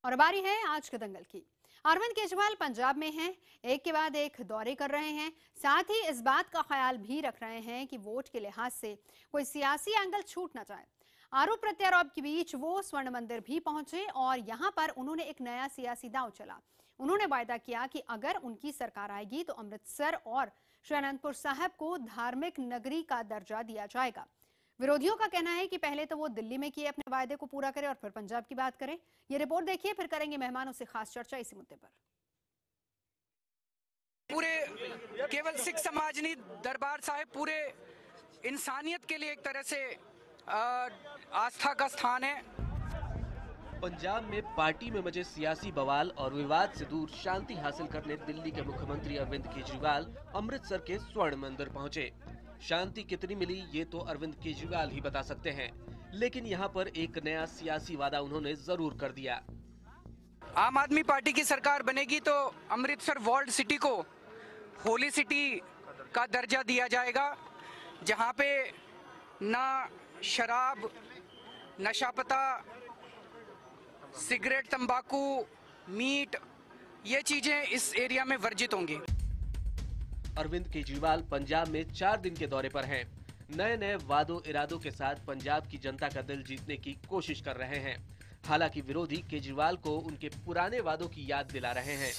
और बारी है आज के दंगल की। अरविंद केजरीवाल पंजाब में हैं, एक के बाद एक दौरे कर रहे हैं। साथ ही इस बात का ख्याल भी रख रहे हैं कि वोट के लिहाज से कोई सियासी एंगल छूट ना जाए। आरोप प्रत्यारोप के बीच वो स्वर्ण मंदिर भी पहुंचे और यहां पर उन्होंने एक नया सियासी दांव चला। उन्होंने वायदा किया कि अगर उनकी सरकार आएगी तो अमृतसर और श्री अनंदपुर साहिब को धार्मिक नगरी का दर्जा दिया जाएगा। विरोधियों का कहना है कि पहले तो वो दिल्ली में किए अपने वायदे को पूरा करें और फिर पंजाब की बात करें। ये रिपोर्ट देखिए, फिर करेंगे मेहमानों से खास चर्चा इसी मुद्दे पर। पूरे केवल सिख समाज नहीं, दरबार साहिब पूरे इंसानियत के लिए एक तरह से आस्था का स्थान है। पंजाब में पार्टी में मचे सियासी बवाल और विवाद से दूर शांति हासिल करने दिल्ली के मुख्यमंत्री अरविंद केजरीवाल अमृतसर के स्वर्ण मंदिर पहुंचे। शांति कितनी मिली ये तो अरविंद केजरीवाल ही बता सकते हैं, लेकिन यहाँ पर एक नया सियासी वादा उन्होंने जरूर कर दिया। आम आदमी पार्टी की सरकार बनेगी तो अमृतसर वर्ल्ड सिटी को होली सिटी का दर्जा दिया जाएगा, जहाँ पे ना शराब, नशा पता, सिगरेट, तंबाकू, मीट, ये चीजें इस एरिया में वर्जित होंगी। अरविंद केजरीवाल पंजाब में 4 दिन के दौरे पर हैं। नए नए वादों इरादों के साथ पंजाब की जनता का दिल जीतने की कोशिश कर रहे हैं। हालांकि विरोधी केजरीवाल को उनके पुराने वादों की याद दिला रहे हैं।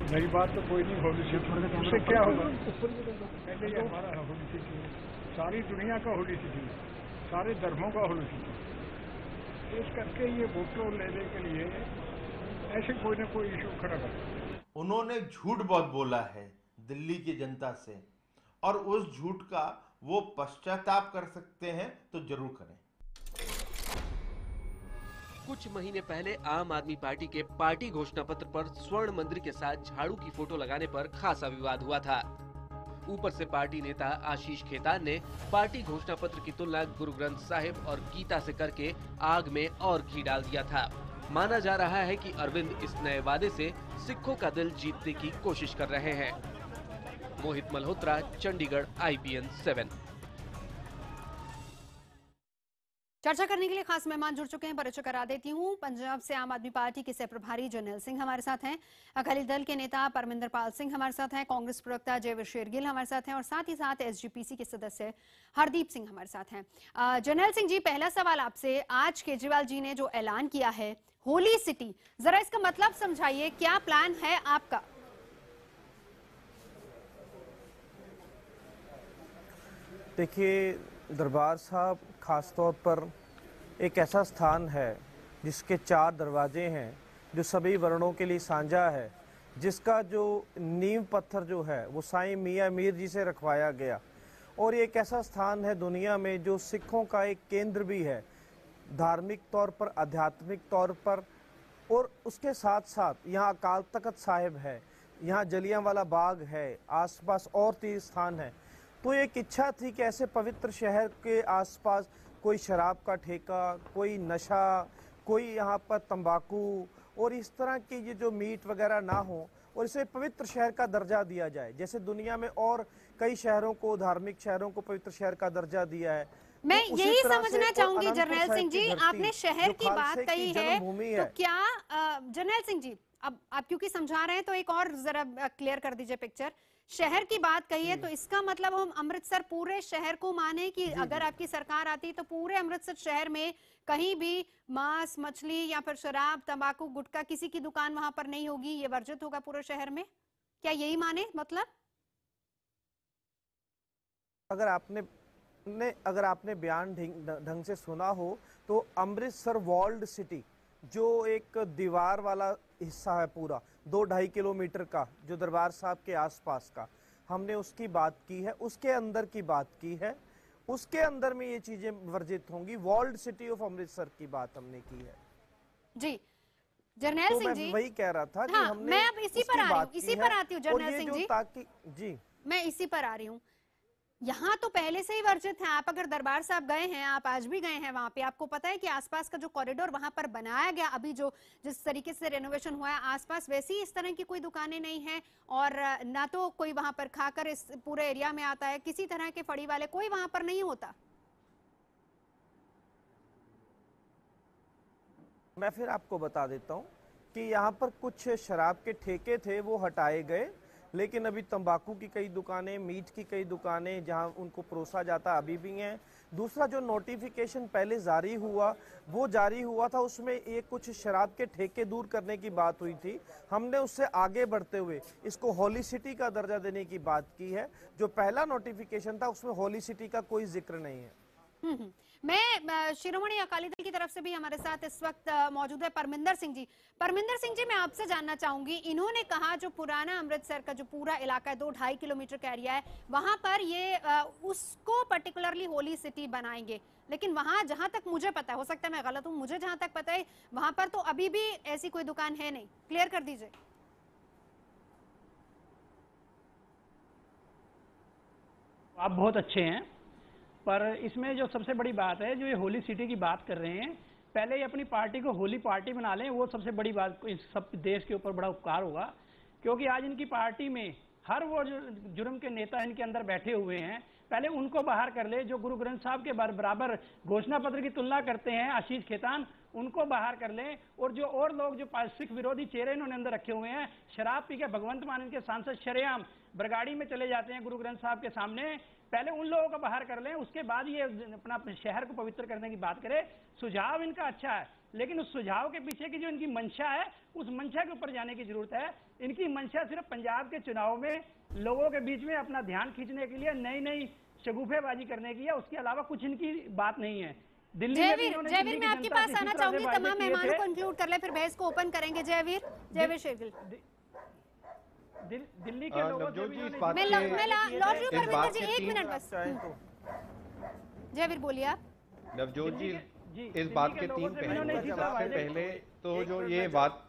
नई बात तो कोई नहीं, होली सिटी उससे क्या होगा? पहले ये हमारा होली सिटी, सारी दुनिया का होली सिटी, सारे धर्मों का होली सिटी। इस करके ये वोटों लेने के लिए ऐसे कोई न कोई इशू खड़ा कर। उन्होंने झूठ बहुत बोला है दिल्ली की जनता से, और उस झूठ का वो पश्चाताप कर सकते हैं तो जरूर करें। कुछ महीने पहले आम आदमी पार्टी के पार्टी घोषणा पत्र पर स्वर्ण मंदिर के साथ झाड़ू की फोटो लगाने पर खासा विवाद हुआ था। ऊपर से पार्टी नेता आशीष खेतान ने पार्टी घोषणा पत्र की तुलना गुरु ग्रंथ साहिब और गीता से करके आग में और घी डाल दिया था। माना जा रहा है कि अरविंद इस नए वादे से सिखों का दिल जीतने की कोशिश कर रहे हैं। मोहित मल्होत्रा, चंडीगढ़, IPN 7। चर्चा करने के लिए खास मेहमान जुड़ चुके हैं, परिचय करा देती हूँ। पंजाब से आम आदमी पार्टी के सह प्रभारी जरनैल सिंह हमारे साथ हैं, अकाली दल के नेता परमिंदर पाल सिंह हमारे साथ हैं, कांग्रेस प्रवक्ता जयवीर शेरगिल हमारे साथ हैं और साथ ही साथ SGPC के सदस्य हरदीप सिंह हमारे साथ हैं। जरनैल सिंह जी, पहला सवाल आपसे, आज केजरीवाल जी ने जो ऐलान किया है होली सिटी, जरा इसका मतलब समझाइए, क्या प्लान है आपका? देखिए, दरबार साहब खासतौर पर एक ऐसा स्थान है जिसके 4 दरवाजे हैं, जो सभी वर्णों के लिए साझा है, जिसका जो नींव पत्थर जो है वो साईं मियां मीर जी से रखवाया गया। और ये एक ऐसा स्थान है दुनिया में जो सिखों का एक केंद्र भी है, धार्मिक तौर पर, आध्यात्मिक तौर पर। और उसके साथ साथ यहाँ अकाल तख्त साहिब है, यहाँ जलियांवाला बाग है, आसपास और तीर्थ स्थान है। तो एक इच्छा थी कि ऐसे पवित्र शहर के आसपास कोई शराब का ठेका, कोई नशा, कोई यहाँ पर तंबाकू और इस तरह की ये जो मीट वगैरह ना हो, और इसे पवित्र शहर का दर्जा दिया जाए, जैसे दुनिया में और कई शहरों को, धार्मिक शहरों को पवित्र शहर का दर्जा दिया है। मैं यही समझना चाहूंगी जरनैल सिंह जी, आपने शहर की बात कही है, तो क्या जरनैल सिंह जी, अब आप क्योंकि समझा रहे हैं तो एक और जरा क्लियर कर दीजिए पिक्चर। शहर की बात कही है तो इसका मतलब हम अमृतसर पूरे शहर को माने कि अगर आपकी सरकार आती तो पूरे अमृतसर शहर में कहीं भी मांस, मछली या फिर शराब, तंबाकू, गुटखा, किसी की दुकान वहां पर नहीं होगी, ये वर्जित होगा पूरे शहर में? क्या यही माने मतलब? अगर आपने बयान ढंग से सुना हो तो अमृतसर वर्ल्ड सिटी जो एक दीवार वाला हिस्सा है पूरा 2-2.5 किलोमीटर का, जो दरबार साहब के आसपास का, हमने उसकी बात की है, उसके अंदर की बात की है, उसके अंदर में ये चीजें वर्जित होंगी। वर्ल्ड सिटी ऑफ अमृतसर की बात हमने की है जी। जरनैल सिंह जी, वही कह रहा था कि हाँ, हमने मैं अब इसी पर आ रही हूँ, इसी पर आती हूँ जरनैल सिंह जी, ताकि जी मैं इसी पर आ रही हूँ। यहाँ तो पहले से ही वर्जित है। आप अगर दरबार साहब गए हैं, आप आज भी गए हैं वहां पे, आपको पता है कि आसपास का जो कॉरिडोर वहां पर बनाया गया, अभी जो जिस तरीके से रेनोवेशन हुआ है आसपास, वैसी इस तरह की कोई दुकानें नहीं है और ना तो कोई वहां पर खाकर इस पूरे एरिया में आता है, किसी तरह के फड़ी वाले कोई वहां पर नहीं होता। मैं फिर आपको बता देता हूं कि यहाँ पर कुछ शराब के ठेके थे वो हटाए गए, लेकिन अभी तंबाकू की कई दुकानें, मीट की कई दुकानें जहां उनको परोसा जाता अभी भी हैं। दूसरा जो नोटिफिकेशन पहले जारी हुआ था, उसमें ये कुछ शराब के ठेके दूर करने की बात हुई थी। हमने उससे आगे बढ़ते हुए इसको होली सिटी का दर्जा देने की बात की है। जो पहला नोटिफिकेशन था उसमें होली सिटी का कोई जिक्र नहीं है। मैं शिरोमणि अकाली दल की तरफ से भी हमारे साथ इस वक्त मौजूद है परमिंदर सिंह जी। परमिंदर सिंह जी, मैं आपसे जानना चाहूंगी, इन्होंने कहा जो पुराना अमृतसर का जो पूरा इलाका है 2-2.5 किलोमीटर का एरिया है, वहां पर ये उसको पर्टिकुलरली होली सिटी बनाएंगे, लेकिन वहां जहां तक मुझे पता है, हो सकता है मैं गलत हूं, मुझे जहां तक पता है वहां पर तो अभी भी ऐसी कोई दुकान है नहीं। क्लियर कर दीजिए। आप बहुत अच्छे हैं, पर इसमें जो सबसे बड़ी बात है, जो ये होली सिटी की बात कर रहे हैं, पहले ये अपनी पार्टी को होली पार्टी बना लें, वो सबसे बड़ी बात, इस सब देश के ऊपर बड़ा उपकार होगा। क्योंकि आज इनकी पार्टी में हर वो जुर्म के नेता इनके अंदर बैठे हुए हैं, पहले उनको बाहर कर ले। जो गुरु ग्रंथ साहब के बराबर घोषणा पत्र की तुलना करते हैं, आशीष खेतान, उनको बाहर कर लें। और जो और लोग जो सिख विरोधी चेहरे इन्होंने अंदर रखे हुए हैं, शराब पी के भगवंत मान इनके सांसद शरेआम बरगाड़ी में चले जाते हैं गुरु ग्रंथ साहब के सामने, पहले उन लोगों को बाहर कर लें, उसके बाद ये अपना शहर को पवित्र करने की बात करें। सुझाव इनका अच्छा है, लेकिन उस सुझाव के पीछे की जो इनकी मंशा है, उस मंशा के ऊपर जाने की जरूरत है। इनकी मंशा सिर्फ पंजाब के चुनाव में लोगों के बीच में अपना ध्यान खींचने के लिए, नई नई शगुफेबाजी करने की है, उसके अलावा कुछ इनकी बात नहीं है। जयवीर, मैं आपके पास आना चाहूंगी, तमाम मेहमानों को इंक्लूड कर ले, फिर बहस को ओपन करेंगे। जयवीर शेरगिल, दिल्ली के लोगों से भी मैं लौट रही हूं परमिंदर जी, 1 मिनट बस। जयवीर बोलिए आप। नवजोत जी, इस बात के 3 पहलू हैं। सबसे पहले तो जो ये बात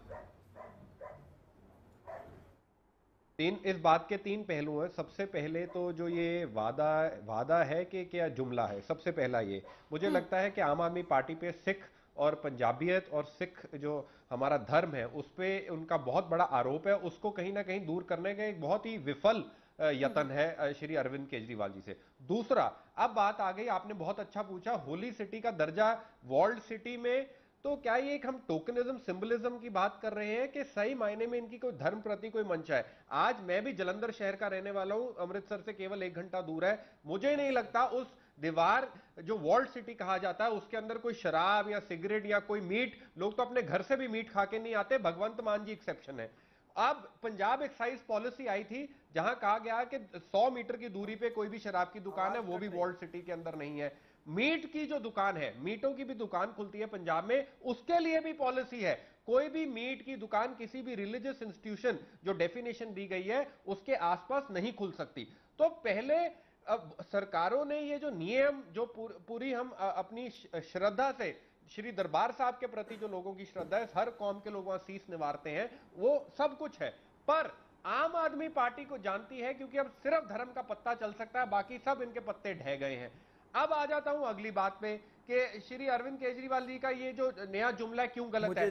इस बात के 3 पहलू हैं। सबसे पहले तो जो ये वादा है कि क्या जुमला है, सबसे पहला ये मुझे लगता है कि आम आदमी पार्टी पे सिख और पंजाबियत और सिख जो हमारा धर्म है उस पे उनका बहुत बड़ा आरोप है, उसको कहीं ना कहीं दूर करने का एक बहुत ही विफल यत्न है श्री अरविंद केजरीवाल जी से। दूसरा, अब बात आ गई, आपने बहुत अच्छा पूछा, होली सिटी का दर्जा वर्ल्ड सिटी में, तो क्या ये एक हम टोकनिज्म सिंबलिज्म की बात कर रहे हैं कि सही मायने में इनकी कोई धर्म प्रति कोई मंशा है? आज मैं भी जलंधर शहर का रहने वाला हूं, अमृतसर से केवल 1 घंटा दूर है। मुझे नहीं लगता उस दीवार जो वर्ल्ड सिटी कहा जाता है उसके अंदर कोई शराब या सिगरेट या कोई मीट, लोग तो अपने घर से भी मीट खा के नहीं आते, भगवंत मान जी एक्सेप्शन है। अब पंजाब एक्साइज पॉलिसी आई थी जहां कहा गया कि 100 मीटर की दूरी पे कोई भी शराब की दुकान है, वो भी वर्ल्ड सिटी के अंदर नहीं है। मीट की जो दुकान है, मीटों की भी दुकान खुलती है पंजाब में, उसके लिए भी पॉलिसी है, कोई भी मीट की दुकान किसी भी रिलीजियस इंस्टीट्यूशन जो डेफिनेशन दी गई है उसके आसपास नहीं खुल सकती। तो पहले अब सरकारों ने ये जो नियम जो पूरी हम अपनी श्रद्धा से श्री दरबार साहब के प्रति जो लोगों की श्रद्धा है, हर कौम के लोग वहां शीश निवारते हैं, वो सब कुछ है, पर आम आदमी पार्टी को जानती है क्योंकि अब सिर्फ धर्म का पत्ता चल सकता है, बाकी सब इनके पत्ते ढह गए हैं। अब आ जाता हूं अगली बात पे कि श्री अरविंद केजरीवाल जी का ये जो नया जुमला क्यों गलत है।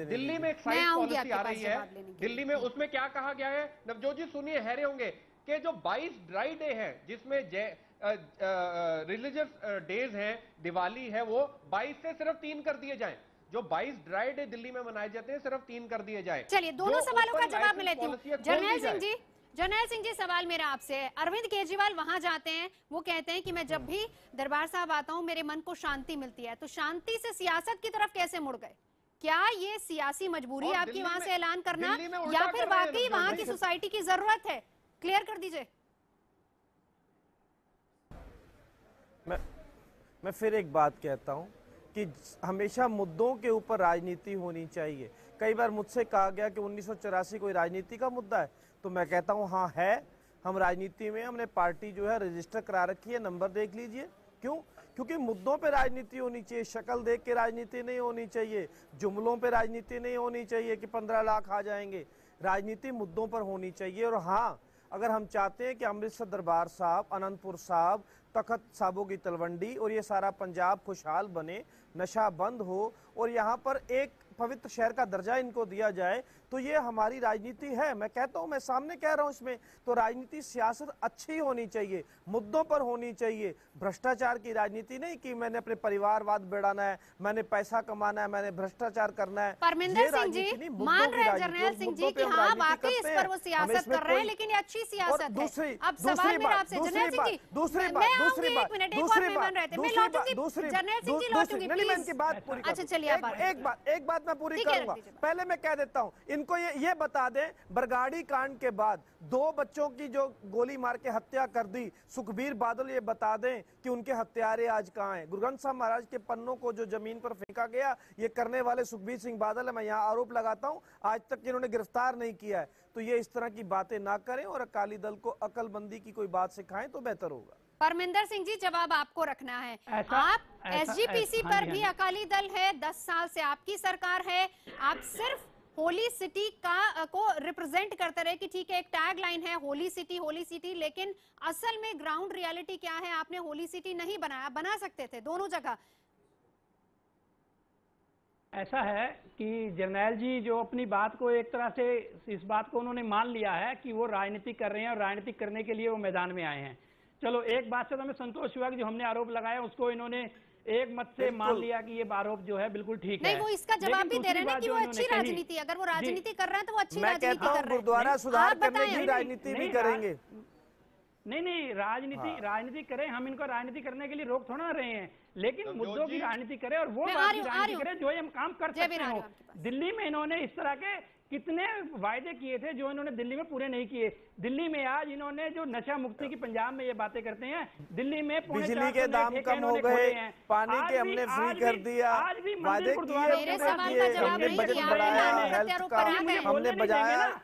दिल्ली में एक साइड पॉलिसी आ रही है, दिल्ली में उसमें क्या कहा गया है, नवजोत जी सुनिए, हैरे होंगे कि जो 22 ड्राई डे हैं जिसमें रिलीजियस डेज हैं, दिवाली है, वो 22 से सिर्फ 3 कर दिए जाएं। जो 22 ड्राई डे दिल्ली में मनाए जाते हैं सिर्फ 3 कर दिए जाए। चलिए दोनों सवालों का जवाब मैं लेती हूं। जर्नैल सिंह जी, सवाल मेरा आपसे है, अरविंद केजरीवाल वहां जाते हैं, वो कहते हैं कि मैं जब भी दरबार साहब आता हूं मेरे मन को शांति मिलती है, तो शांति से सियासत की तरफ कैसे मुड़ गए? क्या ये सियासी मजबूरी है आपकी वहां से ऐलान करना, या फिर वाकई वहां की सोसाइटी की जरूरत है? क्लियर कर दीजिए। मैं फिर एक बात कहता हूं कि हमेशा मुद्दों के ऊपर राजनीति होनी चाहिए। कई बार मुझसे कहा गया कि 1984 कोई राजनीति का मुद्दा है, तो मैं कहता हूं हाँ है, हम राजनीति में, हमने पार्टी जो है रजिस्टर करा रखी है, नंबर देख लीजिए। क्यों? क्योंकि मुद्दों पे राजनीति होनी चाहिए, शक्ल देख के राजनीति नहीं होनी चाहिए, जुमलों पे राजनीति नहीं होनी चाहिए कि 15 लाख आ जाएंगे। राजनीति मुद्दों पर होनी चाहिए। और हाँ, अगर हम चाहते हैं कि अमृतसर दरबार साहब, अनंतपुर साहब, तखत साबों की तलवंडी और ये सारा पंजाब खुशहाल बने, नशा बंद हो और यहाँ पर एक पवित्र शहर का दर्जा इनको दिया जाए, तो ये हमारी राजनीति है। मैं कहता हूं, मैं सामने कह रहा हूं, इसमें तो राजनीति सियासत अच्छी होनी चाहिए, मुद्दों पर होनी चाहिए। भ्रष्टाचार की राजनीति नहीं कि मैंने अपने परिवारवाद बढ़ाना है, मैंने पैसा कमाना है, मैंने भ्रष्टाचार करना है। परमिंदर सिंह जी मान रहे हैं जर्नैल सिंह जी कि हाँ वाकई इस पर वो सियासत कर रहे हैं, लेकिन ये अच्छी सियासत है। अब सवाल मेरा आपसे जर्नैल सिंह जी, दूसरी बात अच्छा चलिए एक बात मैं पूरी करूंगा। पहले मैं कह देता हूं, इनको ये बता दें, बरगाड़ी कांड के बाद 2 बच्चों की जो गोली मार के हत्या कर दी सुखबीर बादल, ये बता दें कि उनके हत्यारे आज कहां हैं। गुरु ग्रंथ साहब महाराज के पन्नों को जो जमीन पर फेंका गया, ये करने वाले सुखबीर सिंह बादल है। मैं यहाँ आरोप लगाता हूं, आज तक इन्होंने गिरफ्तार नहीं किया है। तो ये इस तरह की बातें ना करें और अकाली दल को अकलमंदी की कोई बात सिखाएं तो बेहतर होगा। परमिंदर सिंह जी जवाब आपको रखना है। आप एसजीपीसी पर भी अकाली दल है, 10 साल से आपकी सरकार है, आप सिर्फ होली सिटी को रिप्रेजेंट करते रहे कि ठीक है एक टैग लाइन है होली सिटी, लेकिन असल में ग्राउंड रियलिटी क्या है? आपने होली सिटी नहीं बनाया, बना सकते थे दोनों जगह। ऐसा है कि जर्नैल जी जो अपनी बात को एक तरह से इस बात को उन्होंने मान लिया है कि वो राजनीति कर रहे हैं और राजनीति करने के लिए वो मैदान में आए हैं। चलो एक बात से तो हमें संतोष हुआ कि जो हमने आरोप लगाया उसको इन्होंने एक मत से मान लिया कि ये आरोप जो है बिल्कुल ठीक है। नहीं, वो इसका जवाब भी दे रहे हैं कि वो अच्छी राजनीति, अगर वो राजनीति कर रहे हैं तो वो अच्छी राजनीति कर रहे हैं। गुरुद्वारा सुधार करने की राजनीति भी करेंगे। नहीं राजनीति करें, हम इनको राजनीति करने के लिए रोक थोड़ा रहे हैं, लेकिन मुद्दों की राजनीति करें और वो राजनीति करें जो हम काम कर सकते हो। दिल्ली में इन्होंने इस तरह के कितने वायदे किए थे जो इन्होंने दिल्ली में पूरे नहीं किए। दिल्ली में आज इन्होंने जो नशा मुक्ति की पंजाब में ये बातें करते हैं, दिल्ली में बिजली के दाम कम हो गए, पानी के हमने फ्री कर दिया, वादे किए, हमने बजट बढ़ाया, हेल्थ का हमने बजाया,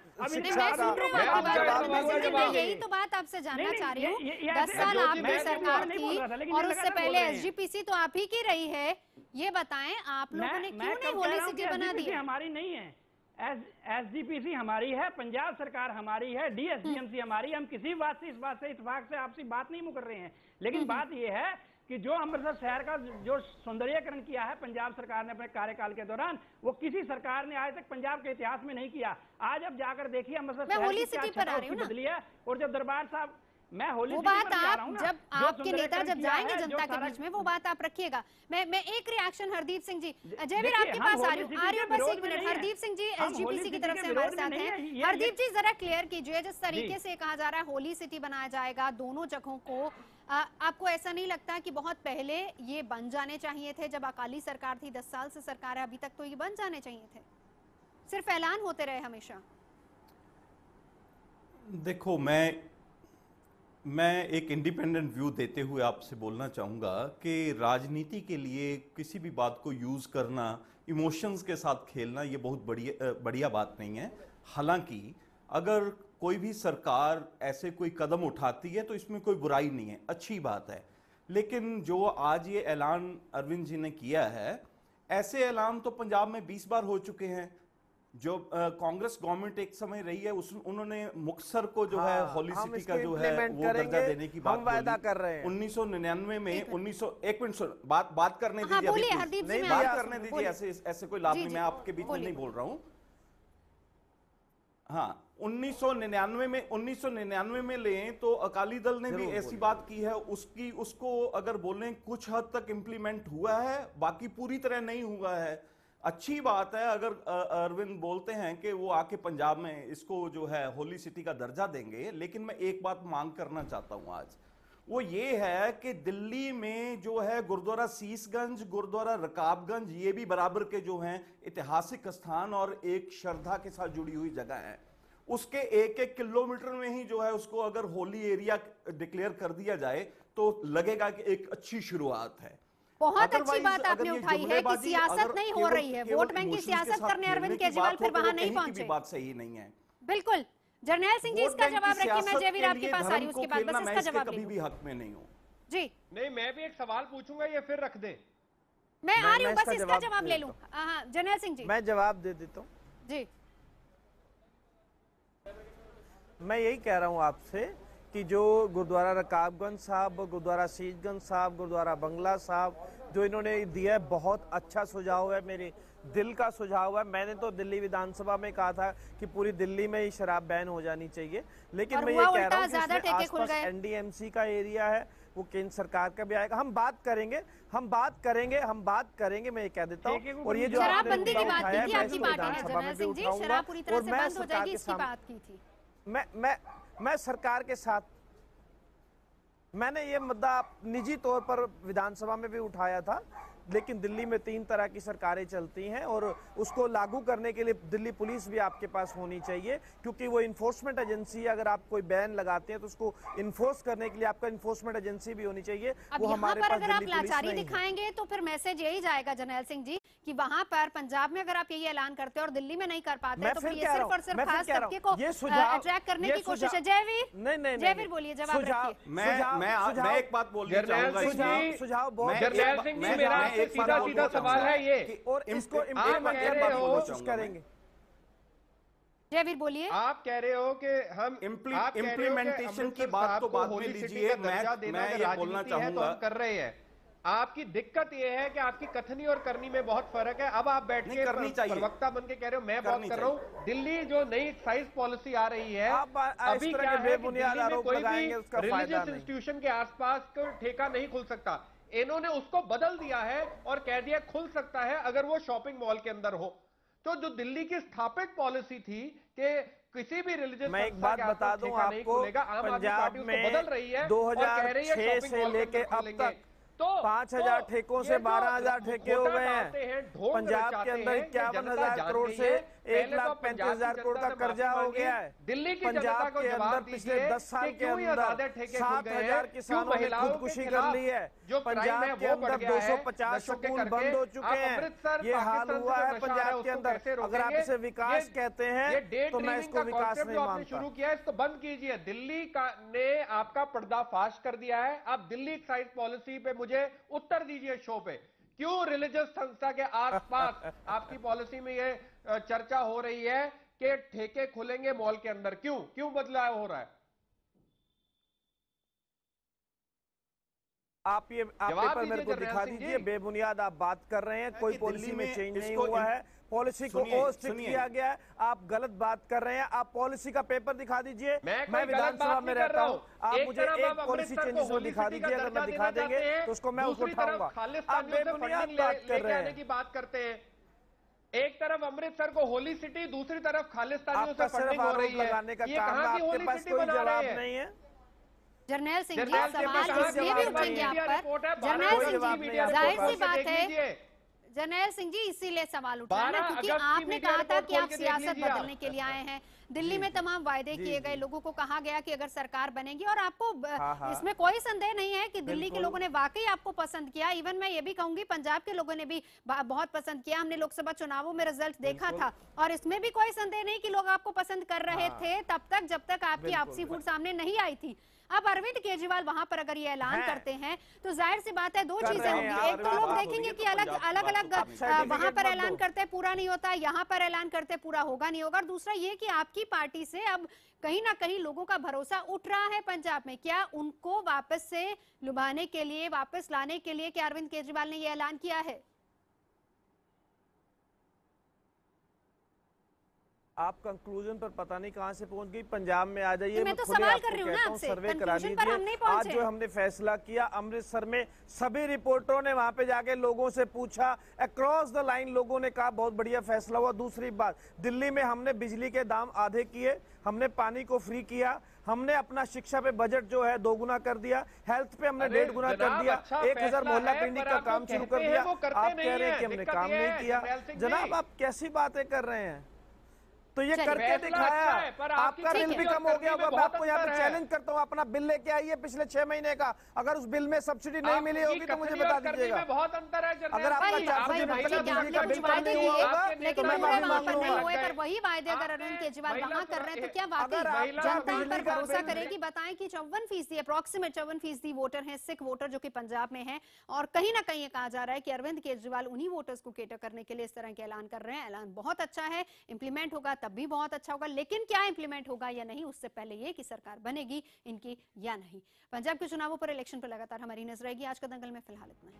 यही तो बात आपसे जानना चाह रही हूँ। 10 साल आपकी सरकार थी और उससे पहले एसजीपीसी तो आप ही की रही है। ये बताएं आप लोगों ने क्यों नहीं होली सिटी बना दी? हमारी नहीं है, एसजीपीसी हमारी है, पंजाब सरकार हमारी है, डीएसडीएमसी हमारी। हम किसी बात से इस बात से आपसी बात नहीं मुकर रहे हैं, लेकिन बात यह है कि जो अमृतसर शहर का जो सौंदर्यीकरण किया है पंजाब सरकार ने अपने कार्यकाल के दौरान, वो किसी सरकार ने आज तक पंजाब के इतिहास में नहीं किया। आज अब जाकर देखिए अमृतसर शहर बदली है। और जब दरबार साहब, मैं होली वो बात आप जब आपके नेता जब जाएंगे जनता के बीच में वो बात आप रखिएगा। मैं एक रिएक्शन हरदीप सिंह जी, जयवीर आपके पास आ रही हूँ बस एक मिनट। हरदीप सिंह जी एसजीपीसी की तरफ से हमारे साथ हैं। हरदीप जी जरा क्लियर कीजिए, जिस तरीके से कहा जा रहा है होली सिटी बनाया जाएगा दोनों जगहों को, आपको ऐसा नहीं लगता कि बहुत पहले ये बन जाने चाहिए थे? जब अकाली सरकार थी, 10 साल से सरकार है, अभी तक तो ये बन जाने चाहिए थे, सिर्फ ऐलान होते रहे हमेशा। देखो मैं एक इंडिपेंडेंट व्यू देते हुए आपसे बोलना चाहूँगा कि राजनीति के लिए किसी भी बात को यूज़ करना, इमोशंस के साथ खेलना, ये बहुत बढ़िया बात नहीं है। हालांकि अगर कोई भी सरकार ऐसे कोई कदम उठाती है तो इसमें कोई बुराई नहीं है, अच्छी बात है। लेकिन जो आज ये ऐलान अरविंद जी ने किया है, ऐसे ऐलान तो पंजाब में 20 बार हो चुके हैं। जो कांग्रेस गवर्नमेंट एक समय रही है उन्होंने मुक्तसर को जो है होली सिटी का जो है वो दर्जा देने की बात वायदा कर रहे हैं। 1999 में एक मिनट बात करने दीजिए, बात करने दीजिए, ऐसे कोई लाभ नहीं, मैं आपके बीच में नहीं बोल रहा हूं। हाँ, 1999 में लें तो अकाली दल ने भी ऐसी बात की है, उसको अगर बोलें कुछ हद तक इंप्लीमेंट हुआ है, बाकी पूरी तरह नहीं हुआ है। अच्छी बात है अगर अरविंद बोलते हैं कि वो आके पंजाब में इसको जो है होली सिटी का दर्जा देंगे, लेकिन मैं एक बात मांग करना चाहता हूं आज, वो ये है कि दिल्ली में जो है गुरुद्वारा शीशगंज, गुरुद्वारा रकाबगंज, ये भी बराबर के जो हैं ऐतिहासिक स्थान और एक श्रद्धा के साथ जुड़ी हुई जगह है। उसके 1-1 किलोमीटर में ही जो है उसको अगर होली एरिया डिक्लेयर कर दिया जाए तो लगेगा कि एक अच्छी शुरुआत है। बहुत अच्छी बात आपने उठाई है कि सियासत नहीं हो रही है, वोट बैंक की सियासत करने अरविंद केजरीवाल फिर वहां नहीं पहुंचे। बात सही नहीं है। बिल्कुल जर्नैल सिंह जी इसका जवाब रखिए, मैं जयवीर आपके पास आ रही हूं, उसके बाद बस इसका जवाब कभी भी हक में नहीं हूं जी। नहीं, मैं भी एक सवाल पूछूंगा, ये फिर रख दे। मैं आ रही हूं, बस इसका जवाब ले लूं। हां जर्नैल सिंह जी, मैं जवाब दे देता हूं जी। मैं यही कह रहा हूं आपसे कि जो गुरुद्वारा रकाबगंज साहब, गुरुद्वारा शीशगंज साहब, गुरुद्वारा बंगला साहब, जो इन्होंने दिया है बहुत अच्छा सुझाव है, मेरे दिल का सुझाव है। मैंने तो दिल्ली विधानसभा में कहा था कि पूरी दिल्ली में ही शराब बैन हो जानी चाहिए, लेकिन मैं ये कह रहा हूँ कि इसमें आसपास एनडीएमसी का एरिया है, वो केंद्र सरकार का भी आएगा। हम बात करेंगे, मैं ये कह देता हूँ। और ये जो शराबबंदी की बात की थी आपकी पार्टी ने, जनरल सिंह जी, शराब पूरी तरह से बंद हो जाएगी इसकी बात की थी। मैं सरकार के साथ, मैंने ये मुद्दा निजी तौर पर विधानसभा में भी उठाया था, लेकिन दिल्ली में 3 तरह की सरकारें चलती हैं और उसको लागू करने के लिए दिल्ली पुलिस भी आपके पास होनी चाहिए, क्योंकि वो इन्फोर्समेंट एजेंसी, अगर आप कोई बैन लगाते हैं तो उसको इन्फोर्स करने के लिए आपका इन्फोर्समेंट एजेंसी भी होनी चाहिए। वो हमारे पास अगर आप लाचारी दिखाएंगे तो फिर मैसेज यही जाएगा जनरल सिंह जी कि वहां पर पंजाब में अगर आप यही ऐलान करते हैं और दिल्ली में नहीं कर पाते तो फिर ये सिर्फ और सिर्फ खास तबके को अट्रैक्ट करने की कोशिश है। जयवीर बोलिए, जवाब रखिए। मैं एक बात बोलना चाहूंगा, सुझाव बहुत जनरल सिंह जी, मेरा आपसे सीधा सवाल है ये, और इसको इम्प्लीमेंट करेंगे। जयवीर बोलिए। आप कह रहे हो कि हम इम्प्लीमेंटेशन की बात तो बाद में लीजिए, मैं ये बोलना चाहूंगा, हम कर रहे हैं। आपकी दिक्कत यह है कि आपकी कथनी और करनी में बहुत फर्क है। अब आप बैठ के प्रवक्ता बन के कह रहे हो, मैं बात कर रहा हूँ दिल्ली जो नई एक्साइज पॉलिसी आ रही है, अभी क्या है कि दिल्ली में कोई भी रिलीजियस इंस्टीट्यूशन के आसपास को ठेका नहीं खुल सकता। इन्होंने उसको बदल दिया है और कह दिया खुल सकता है अगर वो शॉपिंग मॉल के अंदर हो। तो जो दिल्ली की स्थापित पॉलिसी थी कि किसी भी रिलीजियस, मैं एक बात बता दूं आपको, पंजाब में बदल रही है 2006 से लेके अब तक 5,000 ठेकों से 12,000 ठेके हो गए हैं। पंजाब के अंदर 51,000 करोड़ से 1,35,000 करोड़ का कर्जा हो गया है। दिल्ली की पंजाब के अंदर पिछले 10 साल के अंदर 7,000 किसानों ने खुदकुशी कर ली है। पंजाब के अंदर 250 स्कूल बंद हो चुके हैं। ये हाल हुआ है पंजाब के अंदर। अगर आप इसे विकास कहते हैं तो मैं इसको विकास नहीं मानता। शुरू किया, इसको बंद कीजिए। दिल्ली ने आपका पर्दाफाश कर दिया है। अब दिल्ली एक्साइज पॉलिसी पे मुझे उत्तर दीजिए शो पे, क्यों रिलीजियस संस्था के आसपास आपकी पॉलिसी में ये चर्चा हो रही है कि ठेके खुलेंगे मॉल के अंदर? क्यों बदलाव हो रहा है? आप पेपर मेरे को दिखा दीजिए। बेबुनियाद आप बात कर रहे हैं, कोई पॉलिसी में चेंज नहीं हुआ है, पॉलिसी को और स्ट्रिक्ट किया गया है। आप गलत बात कर रहे हैं। आप पॉलिसी का पेपर दिखा दीजिए। मैं विधानसभा में रहता हूं, आप मुझे एक पॉलिसी चेंजेस में दिखा दीजिए। अगर मैं दिखा देंगे तो उसको मैं उसको उठाऊंगा। आप बेबुनियाद बात कर रहे हैं। की बात करते हैं, एक तरफ अमृतसर को होली सिटी, दूसरी तरफ खालिस्तानियों से फंडिंग हो रही है। लगाने का काम है, आपके पास कोई जवाब नहीं है। जर्नैल सिंह जी, सवाल इसलिए भी उठेंगे आप पर, जर्नैल सिंह जी, जाहिर सी बात है जर्नैल सिंह जी, इसीलिए सवाल उठा ना क्योंकि आपने कहा था कि आप सियासत बदलने के लिए आए हैं। दिल्ली में तमाम वायदे किए गए, लोगों को कहा गया कि अगर सरकार बनेगी, और आपको इसमें कोई संदेह नहीं है कि दिल्ली के लोगों ने वाकई आपको पसंद किया। इवन मैं ये भी कहूंगी पंजाब के लोगों ने भी बहुत पसंद किया। हमने लोकसभा चुनावों में रिजल्ट देखा था और इसमें भी कोई संदेह नहीं कि लोग आपको पसंद कर रहे थे तब तक जब तक आपकी आपसी फूट सामने नहीं आई थी। अब अरविंद केजरीवाल वहां पर अगर ये ऐलान करते हैं तो जाहिर सी बात है दो चीजें होंगी। एक तो लोग देखेंगे कि अलग अलग वहां पर ऐलान करते पूरा नहीं होता, यहाँ पर ऐलान करते पूरा होगा नहीं होगा। और दूसरा ये कि आपकी पार्टी से अब कहीं ना कहीं लोगों का भरोसा उठ रहा है पंजाब में। क्या उनको वापस से लुभाने के लिए, वापस लाने के लिए क्या अरविंद केजरीवाल ने ये ऐलान किया है? आप कंक्लूजन पर पता नहीं कहां से पहुंच गई। पंजाब में आ जाइए, मैं तो सवाल कर रही हूं ना आपसे, सर्वे करा लीजिए। आज जो हमने फैसला किया अमृतसर में, सभी रिपोर्टरों ने वहां पे जाके लोगों से पूछा, अक्रॉस द लाइन लोगों ने कहा बहुत बढ़िया फैसला हुआ। दूसरी बात, दिल्ली में हमने बिजली के दाम आधे किए, हमने पानी को फ्री किया, हमने अपना शिक्षा पे बजट जो है 2 गुना कर दिया, हेल्थ पे हमने 1.5 गुना कर दिया, 1000 मोहल्ला क्लिनिक का काम शुरू कर दिया। आप कह रहे हैं कि हमने काम नहीं किया। जनाब आप कैसी बातें कर रहे हैं? तो ये करके दिखाया, आपका बिल भी कम हो गया होगा। मैं आपको यहाँ पे चैलेंज करता हूँ, अपना बिल लेके आइए पिछले 6 महीने का। अगर उस बिल में सब्सिडी नहीं मिली होगी तो मुझे बता दीजिएगा। बहुत अंतर है। अगर आपका 400 बिजली का बिल कम नहीं हुआ होगा तो मैं माफी मांगूंगा। वही वायदे अगर अरविंद केजरीवाल वहाँ कर रहे हैं तो क्या वाकई जनता इन पर भरोसा करेगी? बताएं कि 54% अप्रोक्सीमेट 54% वोटर हैं सिख वोटर जो कि पंजाब में हैं, और कहीं ना कहीं ये कहा जा रहा है कि अरविंद केजरीवाल उन्हीं वोटर्स को केटर करने के लिए इस तरह के ऐलान कर रहे हैं। ऐलान बहुत अच्छा है, इंप्लीमेंट होगा तब भी बहुत अच्छा होगा, लेकिन क्या इंप्लीमेंट होगा या नहीं उससे पहले ये कि सरकार बनेगी इनकी या नहीं। पंजाब के चुनावों पर, इलेक्शन पर लगातार हमारी नजर रहेगी। आज का दंगल में फिलहाल इतना ही।